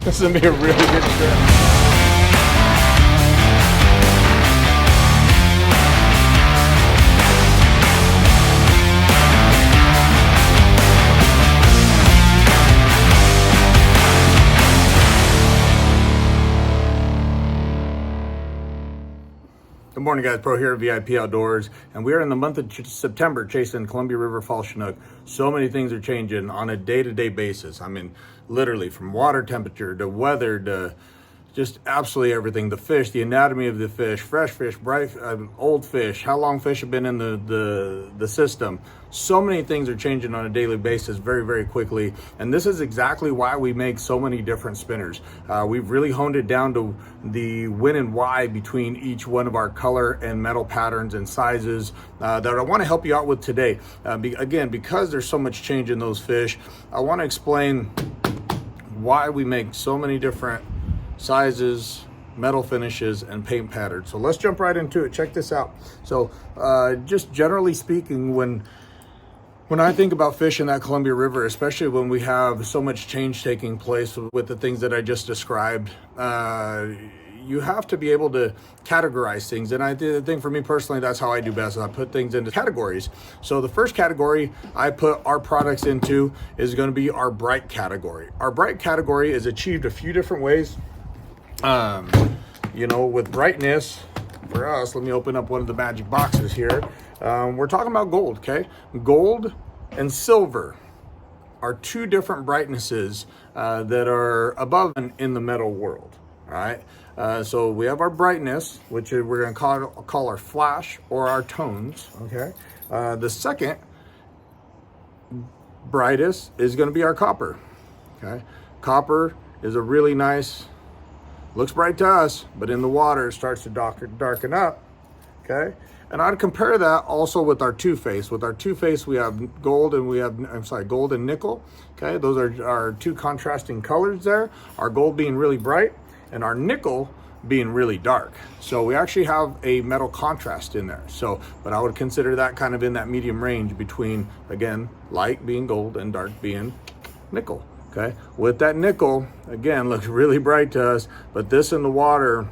This is gonna be a really good trip. Good morning, guys. Pro here at VIP Outdoors, and we are in the month of September chasing Columbia River fall Chinook. So many things are changing on a day-to-day basis. I mean, literally from water temperature to weather to just absolutely everything. The fish, the anatomy of the fish, fresh fish, bright, old fish, how long fish have been in the system. So many things are changing on a daily basis very, very quickly. And this is exactly why we make so many different spinners. We've really honed it down to the when and why between each one of our color and metal patterns and sizes that I want to help you out with today. Again, because there's so much change in those fish, I want to explain why we make so many different sizes, metal finishes, and paint patterns. So let's jump right into it. Check this out. So just generally speaking, when I think about fish in that Columbia River, especially when we have so much change taking place with the things that I just described, you have to be able to categorize things. And I think for me personally, that's how I do best. I put things into categories. So the first category I put our products into is going to be our bright category. Our bright category is achieved a few different ways. You know, with brightness for us, let me open up one of the magic boxes here. We're talking about gold, okay? Gold and silver are two different brightnesses that are above in the metal world, all right? So we have our brightness, which we're going to call our flash or our tones, okay? The second brightest is going to be our copper, okay? Copper is a really nice, looks bright to us, but in the water it starts to darken up, okay? And I'd compare that also with our two-face. With our two-face, we have gold and gold and nickel, okay? Those are our two contrasting colors there. Our gold being really bright and our nickel being really dark. So we actually have a metal contrast in there. So, but I would consider that kind of in that medium range between, again, light being gold and dark being nickel. Okay, with that nickel, again, looks really bright to us, but this in the water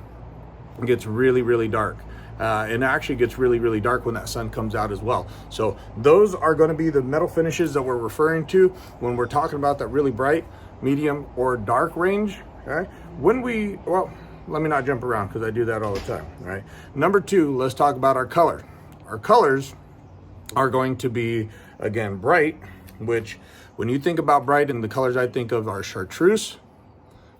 gets really, really dark. And actually gets really, really dark when that sun comes out as well. So those are going to be the metal finishes that we're referring to when we're talking about that really bright, medium, or dark range. Okay, well, let me not jump around because I do that all the time. All right, number two, let's talk about our color. Our colors are going to be, again, bright, which when you think about bright, and the colors I think of are chartreuse,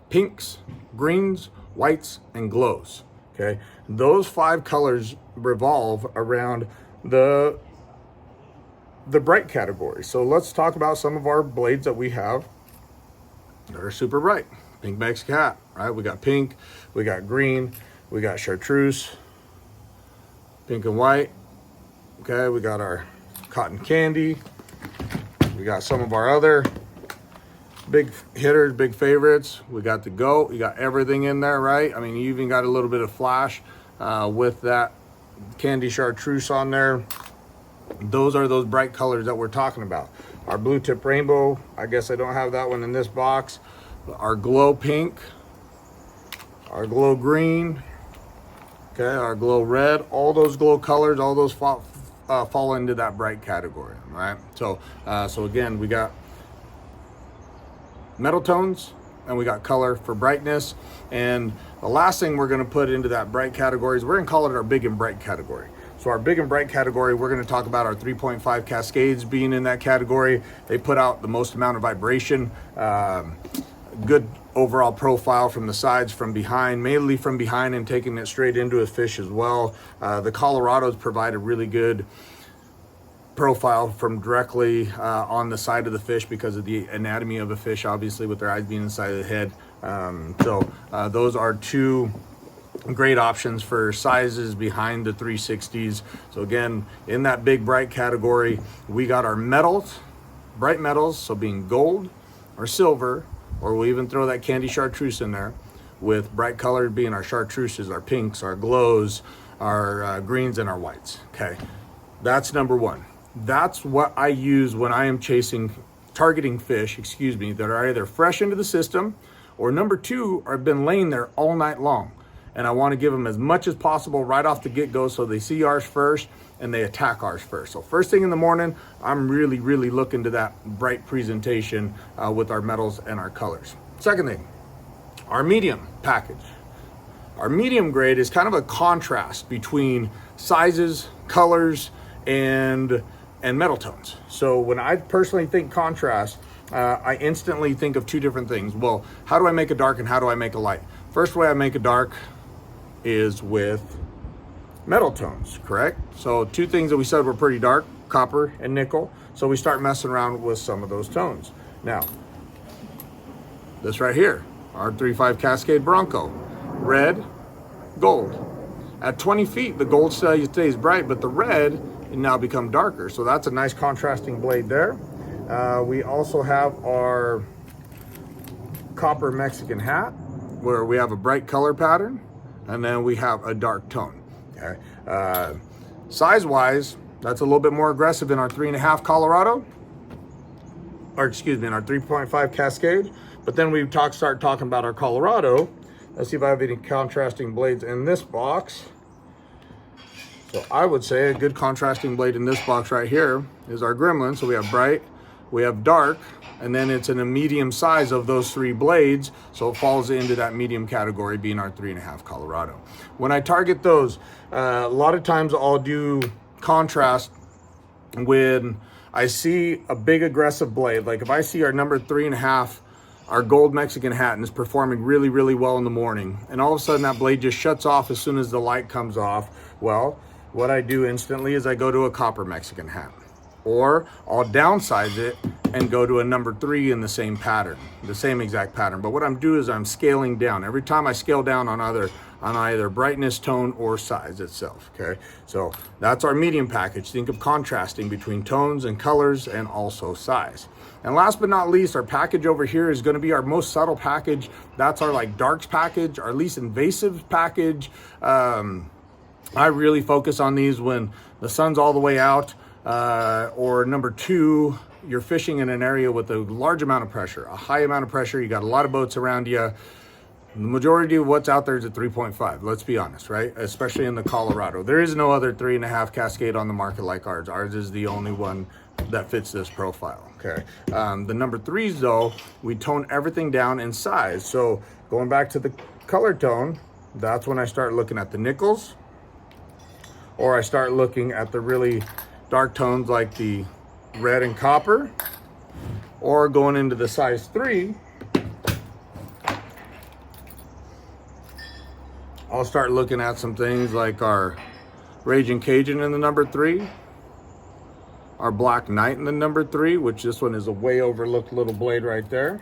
pinks, greens, whites, and glows. Okay, those five colors revolve around the bright category. So let's talk about some of our blades that we have that are super bright. Pink makes cat, right? We got pink, we got green, we got chartreuse, pink and white. Okay, we got our cotton candy. We got some of our other big hitters, big favorites. We got the goat. You got everything in there, right? I mean, you even got a little bit of flash with that candy chartreuse on there. Those are those bright colors that we're talking about. Our blue tip rainbow, I guess I don't have that one in this box. Our glow pink, our glow green, okay, our glow red, all those glow colors, all those fall into that bright category, right? So again, we got metal tones and we got color for brightness. And the last thing we're going to put into that bright category is we're going to call it our big and bright category. So our big and bright category, we're going to talk about our 3.5 Cascades being in that category. They put out the most amount of vibration, good overall profile from the sides, from behind, mainly from behind, and taking it straight into a fish as well. The Colorados provide a really good profile from directly on the side of the fish because of the anatomy of a fish, obviously with their eyes being inside of the head. Those are two great options for sizes behind the 360s. So again, in that big bright category, we got our metals, bright metals, so being gold or silver, or we'll even throw that candy chartreuse in there, with bright color being our chartreuses, our pinks, our glows, our greens, and our whites. Okay, that's number one. That's what I use when I am targeting fish, that are either fresh into the system or number 2 have been laying there all night long. And I want to give them as much as possible right off the get-go so they see ours first and they attack ours first. So first thing in the morning, I'm really looking to that bright presentation with our metals and our colors. Second thing, our medium package. Our medium grade is kind of a contrast between sizes, colors, and metal tones. So when I personally think contrast, I instantly think of 2 different things. Well, how do I make a dark and how do I make a light? First way I make a dark is with metal tones, correct? So 2 things that we said were pretty dark, copper and nickel. So we start messing around with some of those tones. Now, this right here, our 3.5 Cascade Bronco, red, gold. At 20 feet, the gold stays bright, but the red now become darker. So that's a nice contrasting blade there. We also have our copper Mexican hat, where we have a bright color pattern, and then we have a dark tone. Okay. Size-wise, that's a little bit more aggressive in our 3.5 Colorado, or excuse me, in our 3.5 Cascade. But then we start talking about our Colorado. Let's see if I have any contrasting blades in this box. So I would say a good contrasting blade in this box right here is our Gremlin. So we have bright, we have dark, and then it's in a medium size of those 3 blades. So it falls into that medium category, being our 3.5 Colorado. When I target those, a lot of times I'll do contrast when I see a big aggressive blade. Like if I see our number 3.5, our gold Mexican hat, and is performing really well in the morning, and all of a sudden that blade just shuts off as soon as the light comes off. Well, what I do instantly is I go to a copper Mexican hat, or I'll downsize it and go to a number 3 in the same pattern, the same exact pattern. But what I'm doing is I'm scaling down. Every time I scale down on either brightness, tone, or size itself, okay? So that's our medium package. Think of contrasting between tones and colors and also size. And last but not least, our package over here is gonna be our most subtle package. That's our like darks package, our least invasive package. I really focus on these when the sun's all the way out, or number 2, you're fishing in an area with a large amount of pressure, a high amount of pressure. You got a lot of boats around you. The majority of what's out there is at 3.5, let's be honest, right? Especially in the Colorado. There is no other 3.5 Cascade on the market like ours. Ours is the only one that fits this profile, okay? The number 3s though, we tone everything down in size. So going back to the color tone, that's when I start looking at the nickels, or I start looking at the really dark tones like the red and copper, or going into the size 3, I'll start looking at some things like our Raging Cajun in the number 3, our Black Knight in the number 3, which this one is a way overlooked little blade right there,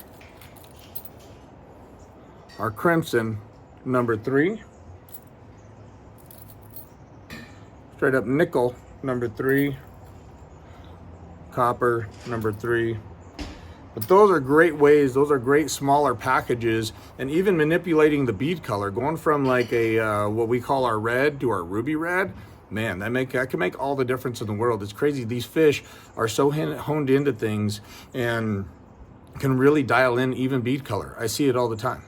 our Crimson number 3, straight up nickel number 3, copper number 3. But those are great ways, those are great smaller packages, and even manipulating the bead color, going from like a what we call our red to our ruby red, man, that can make all the difference in the world. It's crazy. These fish are so honed into things and can really dial in even bead color. I see it all the time.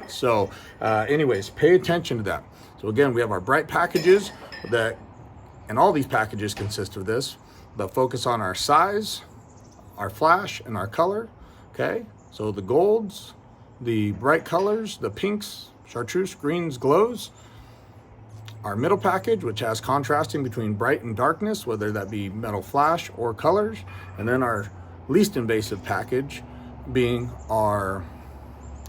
So anyways, pay attention to that. So again, we have our bright packages and all these packages consist of this, but focus on our size, our flash, and our color, okay? So the golds, the bright colors, the pinks, chartreuse, greens, glows, our middle package, which has contrasting between bright and darkness, whether that be metal flash or colors, and then our least invasive package being our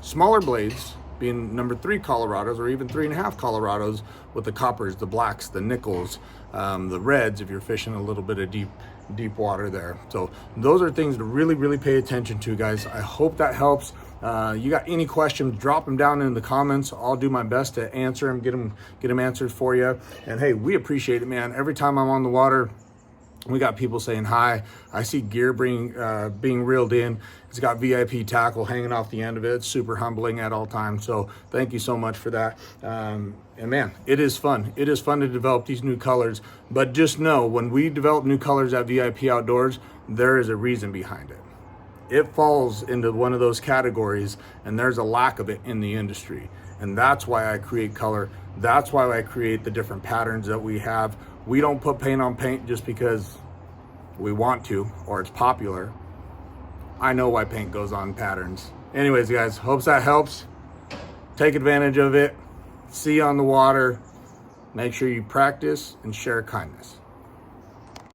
smaller blades, being number 3 Colorados, or even 3.5 Colorados, with the coppers, the blacks, the nickels, the reds if you're fishing a little bit of deep water there. So those are things to really pay attention to, guys. I hope that helps. You got any questions, drop them down in the comments. I'll do my best to answer them, get them answered for you. And hey, we appreciate it, man. Every time I'm on the water, we got people saying hi. I see gear being reeled in. It's got VIP tackle hanging off the end of it. It's super humbling at all times. So thank you so much for that. And man, it is fun. It is fun to develop these new colors. But just know, when we develop new colors at VIP Outdoors, there is a reason behind it. it falls into one of those categories, and there's a lack of it in the industry. And that's why I create color. That's why I create the different patterns that we have. We don't put paint on paint just because we want to or it's popular. I know why paint goes on patterns. Anyways, guys, hopes that helps. Take advantage of it. See you on the water. Make sure you practice and share kindness.